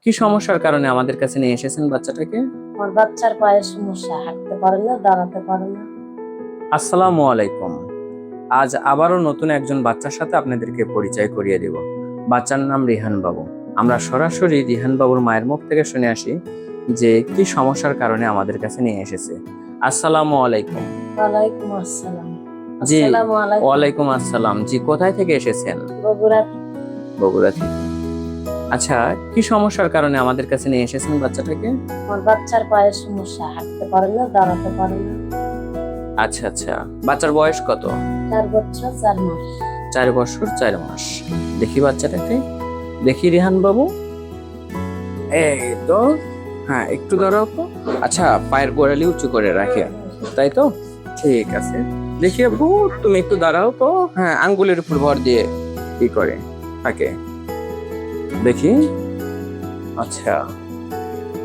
কি সমস্যার কারণে আমাদের কাছে নিয়ে এসেছেন বাচ্চাটাকে? আমার বাচ্চার পায়ের সমস্যা, হাঁটতে পারে না, দাঁড়াতে পারে না। আসসালামু আলাইকুম। আজ আবারও নতুন একজন বাচ্চার সাথে আপনাদেরকে পরিচয় করিয়ে দেব। বাচ্চার নাম রিহান বাবু। আমরা সরাসরি রিহান বাবুর মায়ের মুখ থেকে শুনে আসি যে কি সমস্যার কারণে আমাদের কাছে নিয়ে এসেছে। আসসালামু আলাইকুম। ওয়ালাইকুম আসসালাম। জি, আসসালামু আলাইকুম। ওয়ালাইকুম আসসালাম। জি, কোথায় থেকে এসেছেন? বগুড়া। বগুড়া থেকে। আচ্ছা, কি সমস্যার কারণে আমাদের কাছে নিয়ে এসেছেন বাচ্চাটাকে? আমার বাচ্চার পায়ের সমস্যা, হাঁটতে পারে না, দাঁড়াতে পারে না। আচ্ছা আচ্ছা, বাচ্চার বয়স কত? 4 বছর 4 মাস। 4 বছর 4 মাস। দেখি বাচ্চাটাকে, দেখি রিহান বাবু। এই তো, হ্যাঁ একটু দাঁড়াও তো। আচ্ছা, পায়ের গোড়ালি উঁচু করে রাখে, তাই তো? ঠিক আছে। দেখি বাবু, তুমি একটু দাঁড়াও তো। হ্যাঁ, আঙ্গুলের উপর ভর দিয়ে কি করে থাকে দেখি। আচ্ছা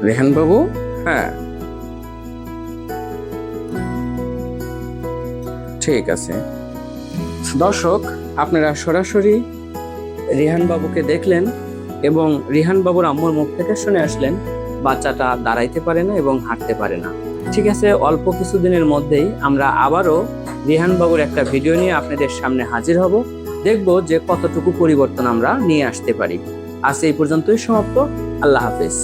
রেহান বাবু, হ্যাঁ ঠিক আছে। দর্শক, আপনারা সরাসরি রিহান বাবুকে দেখলেন এবং রিহান বাবুর আম্মুর মুখ থেকে শুনে আসলেন বাচ্চাটা দাঁড়াইতে পারে না এবং হাঁটতে পারে না। ঠিক আছে, অল্প কিছুদিনের মধ্যেই আমরা আবারও রিহান বাবুর একটা ভিডিও নিয়ে আপনাদের সামনে হাজির হব। দেখব যে কতটুকু পরিবর্তন আমরা নিয়ে আসতে পারি। আজ এই পর্যন্তই সমাপ্ত। আল্লাহ হাফেজ।